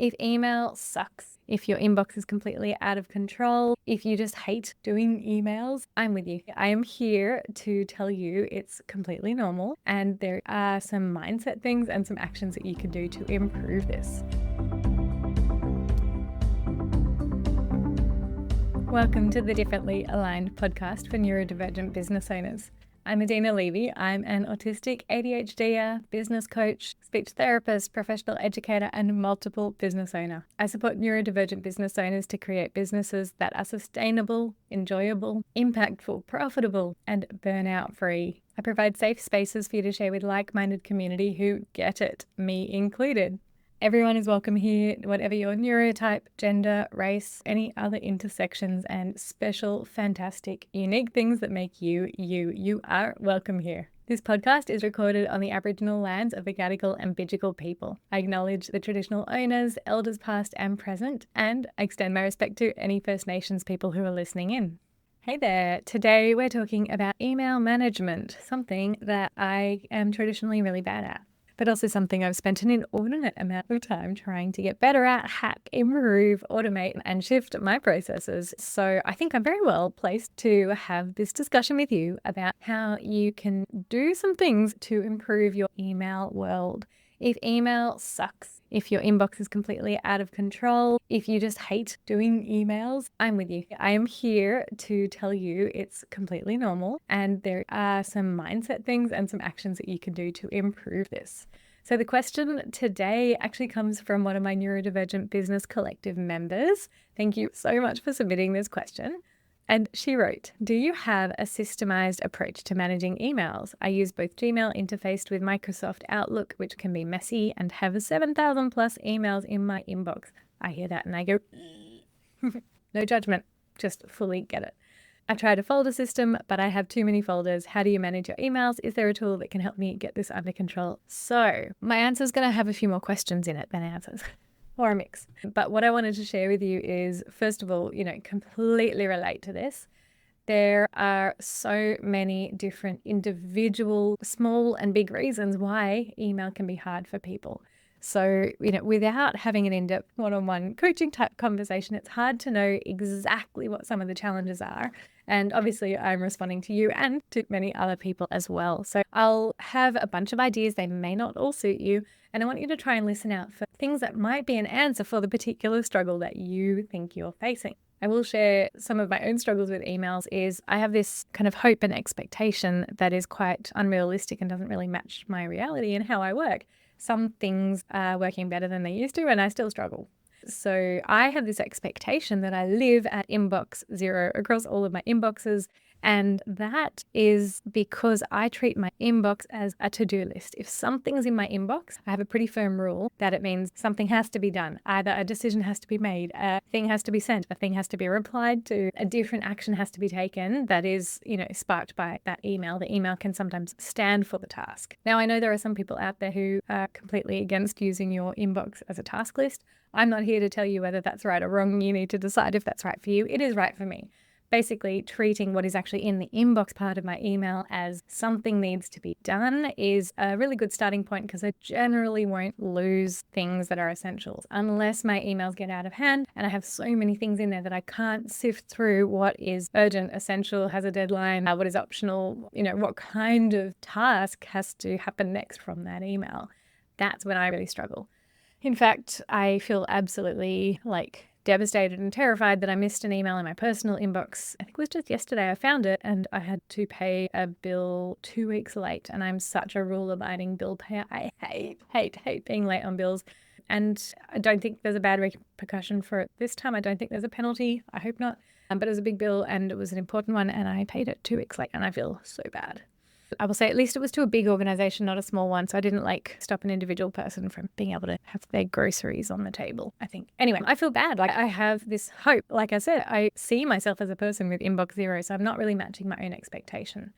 If email sucks, if your inbox is completely out of control, if you just hate doing emails, I'm with you. I am here to tell you it's completely normal, and there are some mindset things and some actions that you can do to improve this. Welcome to the Differently Aligned podcast for neurodivergent business owners. I'm Adina Levy. I'm an autistic ADHDer, business coach, speech therapist, professional educator, and multiple business owner. I support neurodivergent business owners to create businesses that are sustainable, enjoyable, impactful, profitable, and burnout free. I provide safe spaces for you to share with like-minded community who get it, me included. Everyone is welcome here, whatever your neurotype, gender, race, any other intersections, and special, fantastic, unique things that make you, you are welcome here. This podcast is recorded on the Aboriginal lands of the Gadigal and Bidjigal people. I acknowledge the traditional owners, elders past and present, and I extend my respect to any First Nations people who are listening in. Hey there, today we're talking about email management, something that I am traditionally really bad at, but also something I've spent an inordinate amount of time trying to get better at, hack, improve, automate, and shift my processes. So I think I'm very well placed to have this discussion with you about how you can do some things to improve your email world. If email sucks, if your inbox is completely out of control, if you just hate doing emails, I'm with you. I am here to tell you it's completely normal, and there are some mindset things and some actions that you can do to improve this. So the question today actually comes from one of my Neurodivergent Business Collective members. Thank you so much for submitting this question. And she wrote, do you have a systemized approach to managing emails? I use both Gmail interfaced with Microsoft Outlook, which can be messy, and have 7,000 plus emails in my inbox. I hear that and I go, no judgment, just fully get it. I tried a folder system, but I have too many folders. How do you manage your emails? Is there a tool that can help me get this under control? So my answer is going to have a few more questions in it than answers. Or a mix. But what I wanted to share with you is, first of all, completely relate to this. There are so many different individual, small and big reasons why email can be hard for people. So, without having an in-depth one-on-one coaching type conversation, it's hard to know exactly what some of the challenges are. And obviously I'm responding to you and to many other people as well. So I'll have a bunch of ideas. They may not all suit you. And I want you to try and listen out for things that might be an answer for the particular struggle that you think you're facing. I will share some of my own struggles with emails. I have this kind of hope and expectation that is quite unrealistic and doesn't really match my reality and how I work. Some things are working better than they used to, and I still struggle. So I have this expectation that I live at inbox zero across all of my inboxes. And that is because I treat my inbox as a to-do list. If something's in my inbox, I have a pretty firm rule that it means something has to be done. Either a decision has to be made, a thing has to be sent, a thing has to be replied to, a different action has to be taken that is, sparked by that email. The email can sometimes stand for the task. Now, I know there are some people out there who are completely against using your inbox as a task list. I'm not here to tell you whether that's right or wrong. You need to decide if that's right for you. It is right for me. Basically, treating what is actually in the inbox part of my email as something needs to be done is a really good starting point, because I generally won't lose things that are essentials unless my emails get out of hand and I have so many things in there that I can't sift through what is urgent, essential, has a deadline, what is optional, what kind of task has to happen next from that email. That's when I really struggle. In fact, I feel absolutely devastated and terrified that I missed an email in my personal inbox. I think it was just yesterday I found it, and I had to pay a bill 2 weeks late. And I'm such a rule-abiding bill payer. I hate being late on bills. And I don't think there's a bad repercussion for it this time. I don't think there's a penalty. I hope not. But it was a big bill and it was an important one, and I paid it 2 weeks late, and I feel so bad. I will say at least it was to a big organization, not a small one. So I didn't stop an individual person from being able to have their groceries on the table, I think. Anyway, I feel bad. I have this hope. Like I said, I see myself as a person with inbox zero, so I'm not really matching my own expectation.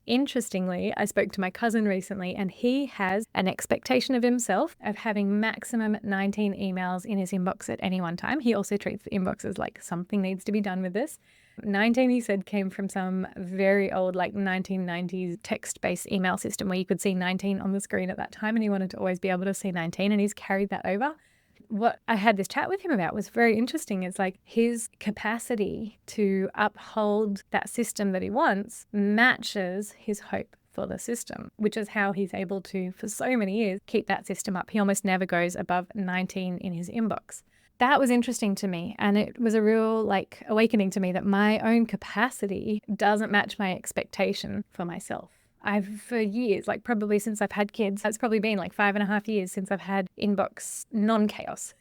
Interestingly, I spoke to my cousin recently, and he has an expectation of himself of having maximum 19 emails in his inbox at any one time. He also treats the inboxes like something needs to be done with this. 19, he said, came from some very old 1990s text-based email system where you could see 19 on the screen at that time, and he wanted to always be able to see 19, and he's carried that over. what I had this chat with him about was very interesting. It's like his capacity to uphold that system that he wants matches his hope for the system, which is how he's able to, for so many years, keep that system up. He almost never goes above 19 in his inbox. That was interesting to me, and it was a real awakening to me that my own capacity doesn't match my expectation for myself. I've for years, probably since I've had kids, it's probably been 5.5 years since I've had inbox non-chaos.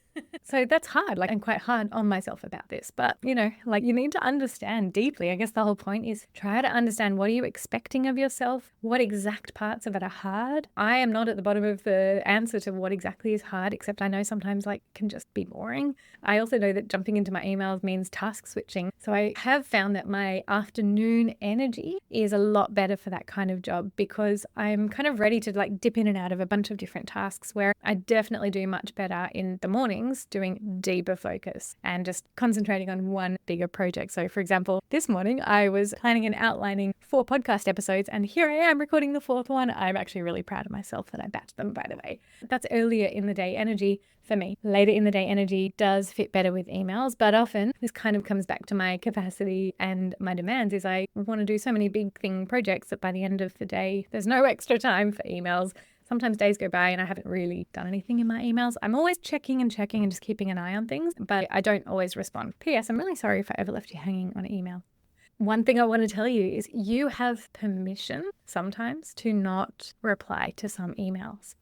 So that's hard. I'm quite hard on myself about this. But, you need to understand deeply. I guess the whole point is try to understand, what are you expecting of yourself? What exact parts of it are hard? I am not at the bottom of the answer to what exactly is hard, except I know sometimes can just be boring. I also know that jumping into my emails means task switching. So I have found that my afternoon energy is a lot better for that kind of job, because I'm kind of ready to dip in and out of a bunch of different tasks, where I definitely do much better in the mornings doing deeper focus and just concentrating on one bigger project. So for example, this morning I was planning and outlining 4 podcast episodes, and here I am recording the 4th one. I'm actually really proud of myself that I batched them, by the way. That's earlier in the day energy for me. Later in the day energy does fit better with emails, but often this kind of comes back to my capacity and my demands. Is I want to do so many big thing projects that by the end of the day, there's no extra time for emails. Sometimes days go by and I haven't really done anything in my emails. I'm always checking and just keeping an eye on things, but I don't always respond. P.S. I'm really sorry if I ever left you hanging on email. One thing I want to tell you is you have permission sometimes to not reply to some emails.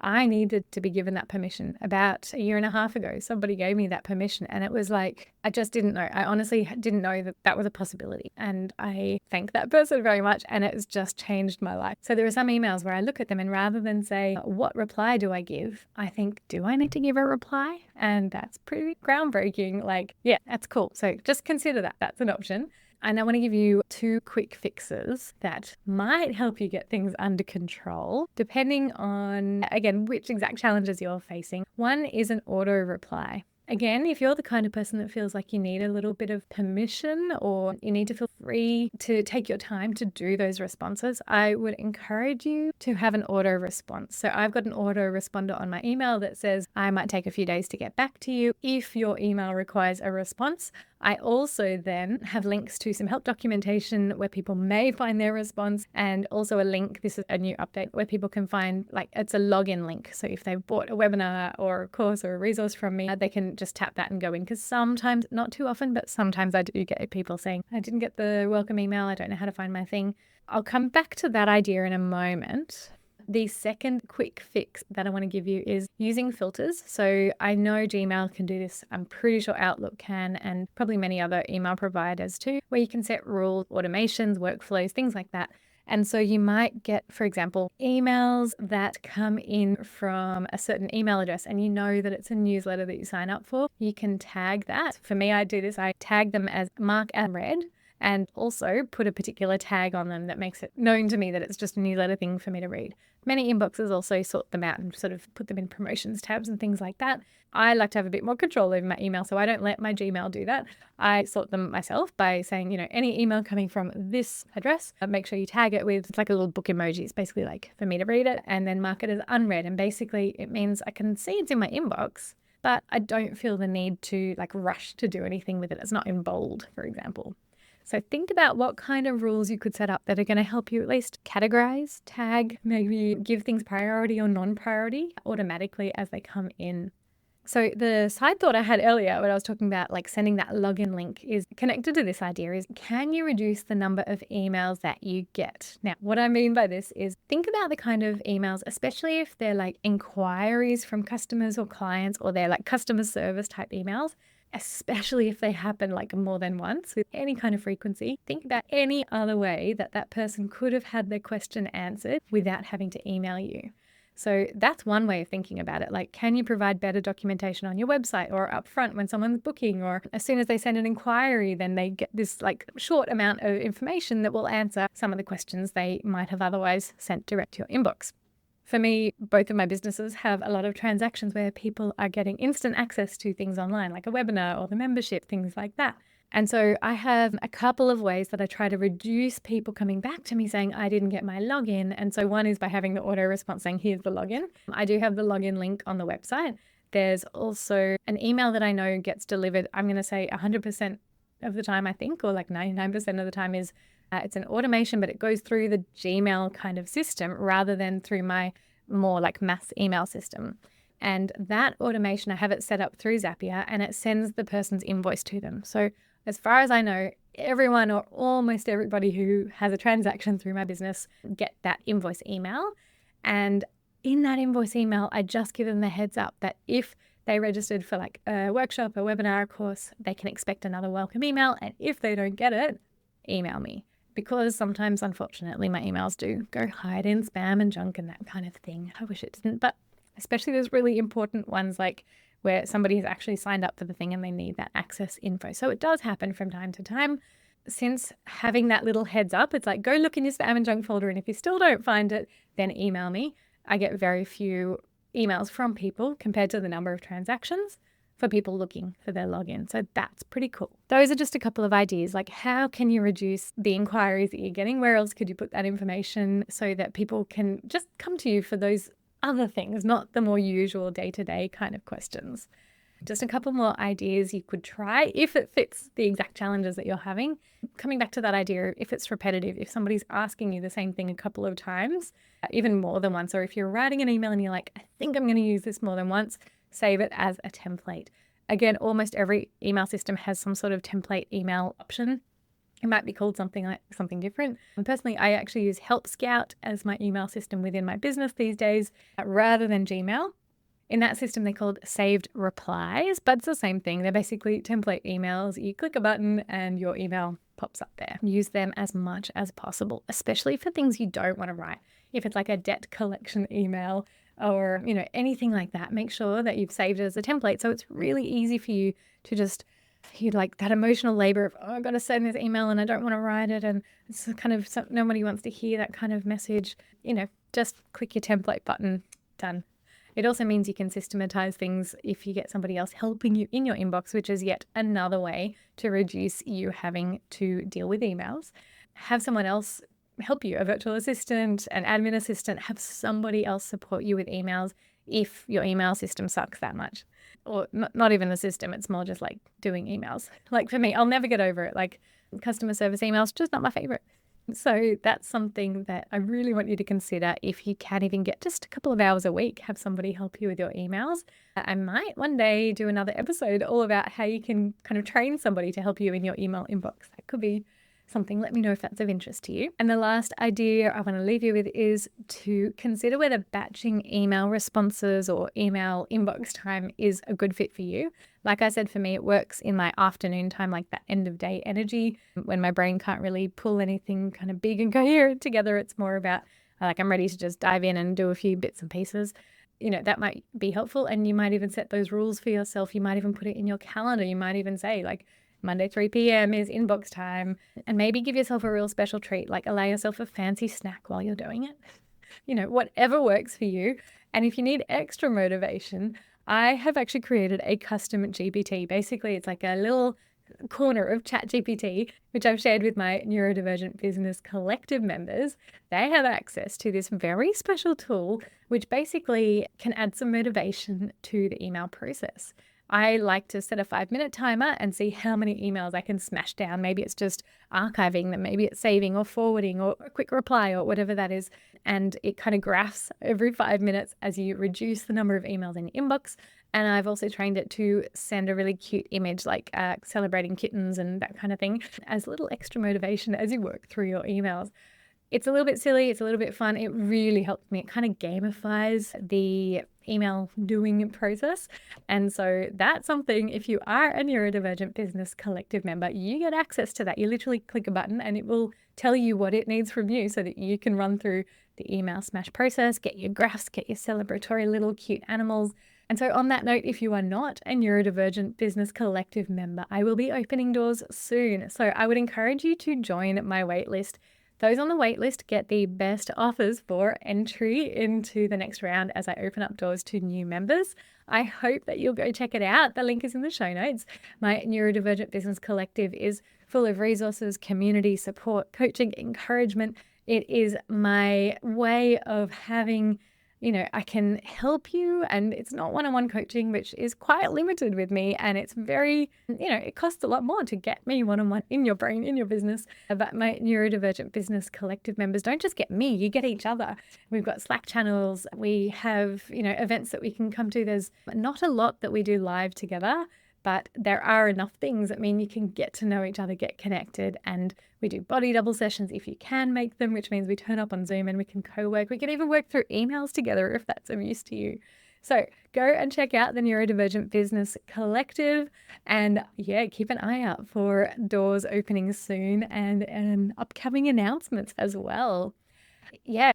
I needed to be given that permission about 1.5 years ago. Somebody gave me that permission, and it was I just didn't know. I honestly didn't know that that was a possibility. And I thank that person very much, and it's just changed my life. So there are some emails where I look at them, and rather than say, what reply do I give? I think, do I need to give a reply? And that's pretty groundbreaking. Yeah, that's cool. So just consider that. That's an option. And I want to give you 2 quick fixes that might help you get things under control, depending on, again, which exact challenges you're facing. One is an auto reply. Again, if you're the kind of person that feels like you need a little bit of permission, or you need to feel free to take your time to do those responses, I would encourage you to have an auto response. So I've got an auto responder on my email that says, I might take a few days to get back to you if your email requires a response. I also then have links to some help documentation where people may find their response, and also a link, this is a new update, where people can find, it's a login link. So if they've bought a webinar or a course or a resource from me, they can just tap that and go in. Because sometimes, not too often, but sometimes I do get people saying, I didn't get the welcome email, I don't know how to find my thing. I'll come back to that idea in a moment. The second quick fix that I want to give you is using filters. So I know Gmail can do this. I'm pretty sure Outlook can, and probably many other email providers too, where you can set rules, automations, workflows, things like that. And so you might get, for example, emails that come in from a certain email address, and you know that it's a newsletter that you sign up for. You can tag that. For me, I do this. I tag them as mark as read, and also put a particular tag on them that makes it known to me that it's just a newsletter thing for me to read. Many inboxes also sort them out and sort of put them in promotions tabs and things like that. I like to have a bit more control over my email, so I don't let my Gmail do that. I sort them myself by saying, any email coming from this address, make sure you tag it with, it's like a little book emoji. It's basically for me to read it, and then mark it as unread. And basically it means I can see it's in my inbox, but I don't feel the need to rush to do anything with it. It's not in bold, for example. So think about what kind of rules you could set up that are going to help you at least categorize, tag, maybe give things priority or non-priority automatically as they come in. So the side thought I had earlier when I was talking about sending that login link is connected to this idea is, can you reduce the number of emails that you get? Now, what I mean by this is think about the kind of emails, especially if they're inquiries from customers or clients, or they're customer service type emails. Especially if they happen more than once with any kind of frequency. Think about any other way that that person could have had their question answered without having to email you. So that's one way of thinking about it. Can you provide better documentation on your website or up front when someone's booking, or as soon as they send an inquiry, then they get this short amount of information that will answer some of the questions they might have otherwise sent direct to your inbox. For me, both of my businesses have a lot of transactions where people are getting instant access to things online, like a webinar or the membership, things like that. And so I have a couple of ways that I try to reduce people coming back to me saying, I didn't get my login. And so one is by having the auto response saying, here's the login. I do have the login link on the website. There's also an email that I know gets delivered, I'm going to say 100% of the time, I think, or like 99% of the time is it's an automation, but it goes through the Gmail kind of system rather than through my more like mass email system. And that automation, I have it set up through Zapier, and it sends the person's invoice to them. So as far as I know, everyone or almost everybody who has a transaction through my business get that invoice email. And in that invoice email, I just give them the heads up that if they registered for like a workshop, a webinar, a course, they can expect another welcome email. And if they don't get it, email me. Because sometimes, unfortunately, my emails do go hide in spam and junk and that kind of thing. I wish it didn't, but especially those really important ones like where somebody has actually signed up for the thing and they need that access info. So it does happen from time to time. Since having that little heads up, it's like, go look in your spam and junk folder, and if you still don't find it, then email me. I get very few emails from people compared to the number of transactions for people looking for their login. So that's pretty cool. Those are just a couple of ideas, like how can you reduce the inquiries that you're getting? Where else could you put that information so that people can just come to you for those other things, not the more usual day-to-day kind of questions? Just a couple more ideas you could try if it fits the exact challenges that you're having. Coming back to that idea, if it's repetitive, if somebody's asking you the same thing a couple of times, even more than once, or if you're writing an email and you're like, I think I'm going to use this more than once, save it as a template. Again, almost every email system has some sort of template email option. It might be called something different. And personally, I actually use Help Scout as my email system within my business these days, rather than Gmail. In that system, they're called saved replies, but it's the same thing. They're basically template emails. You click a button and your email pops up there. Use them as much as possible, especially for things you don't want to write. If it's like a debt collection email or, anything like that, make sure that you've saved it as a template. So it's really easy for you to just, you like that emotional labor of, I've got to send this email and I don't want to write it. And it's kind of, nobody wants to hear that kind of message. Just click your template button, done. It also means you can systematize things if you get somebody else helping you in your inbox, which is yet another way to reduce you having to deal with emails. Have someone else help you, a virtual assistant, an admin assistant, have somebody else support you with emails if your email system sucks that much. Or not even the system, it's more just like doing emails. Like for me, I'll never get over it. Like customer service emails, just not my favorite. So that's something that I really want you to consider. If you can even get just a couple of hours a week, have somebody help you with your emails. I might one day do another episode all about how you can kind of train somebody to help you in your email inbox. That could be something. Let me know if that's of interest to you. And the last idea I want to leave you with is to consider whether batching email responses or email inbox time is a good fit for you. Like I said, for me, it works in my afternoon time, like that end of day energy, when my brain can't really pull anything kind of big and coherent together. It's more about like I'm ready to just dive in and do a few bits and pieces. That might be helpful. And you might even set those rules for yourself. You might even put it in your calendar. You might even say like, Monday 3 p.m. is inbox time, and maybe give yourself a real special treat, like allow yourself a fancy snack while you're doing it. Whatever works for you. And if you need extra motivation, I have actually created a custom GPT. Basically, it's like a little corner of ChatGPT, which I've shared with my Neurodivergent Business Collective members. They have access to this very special tool, which basically can add some motivation to the email process. I like to set a 5-minute timer and see how many emails I can smash down. Maybe it's just archiving them, maybe it's saving or forwarding or a quick reply or whatever that is. And it kind of graphs every 5 minutes as you reduce the number of emails in your inbox. And I've also trained it to send a really cute image like celebrating kittens and that kind of thing as a little extra motivation as you work through your emails. It's a little bit silly. It's a little bit fun. It really helps me. It kind of gamifies the email doing process. And so that's something, if you are a Neurodivergent Business Collective member, you get access to that. You literally click a button and it will tell you what it needs from you so that you can run through the email smash process, get your graphs, get your celebratory little cute animals. And so on that note, if you are not a Neurodivergent Business Collective member, I will be opening doors soon. So I would encourage you to join my waitlist. Those on the waitlist get the best offers for entry into the next round as I open up doors to new members. I hope that you'll go check it out. The link is in the show notes. My Neurodivergent Business Collective is full of resources, community support, coaching, encouragement. It is my way of having I can help you, and it's not one-on-one coaching, which is quite limited with me. And it's very, it costs a lot more to get me one-on-one in your brain, in your business. But my Neurodivergent Business Collective members don't just get me, you get each other. We've got Slack channels. We have, events that we can come to. There's not a lot that we do live together, but there are enough things that mean you can get to know each other, get connected. And we do body double sessions if you can make them, which means we turn up on Zoom and we can co-work. We can even work through emails together if that's of use to you. So go and check out the Neurodivergent Business Collective, and keep an eye out for doors opening soon and upcoming announcements as well.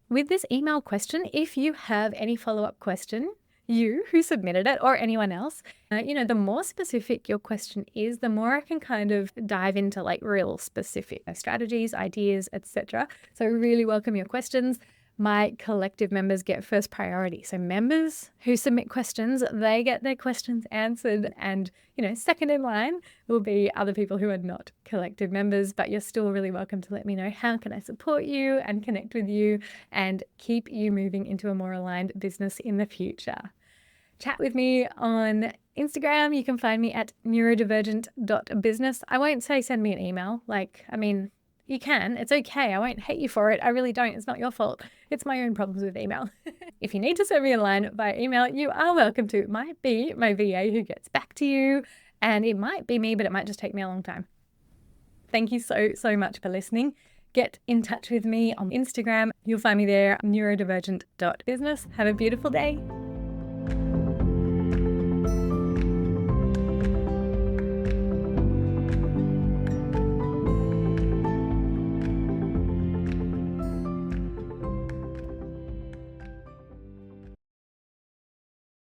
With this email question, if you have any follow-up question, you who submitted it or anyone else, the more specific your question is, the more I can kind of dive into like real specific strategies, ideas, etc. So really welcome your questions. My collective members get first priority. So members who submit questions, they get their questions answered. And, second in line will be other people who are not collective members, but you're still really welcome to let me know how can I support you and connect with you and keep you moving into a more aligned business in the future. Chat with me on Instagram. You can find me at neurodivergent.business. I won't say send me an email. You can. It's okay. I won't hate you for it. I really don't. It's not your fault. It's my own problems with email. If you need to send me a line by email, you are welcome to. It might be my VA who gets back to you, and it might be me, but it might just take me a long time. Thank you so much for listening. Get in touch with me on Instagram. You'll find me there, neurodivergent.business. Have a beautiful day.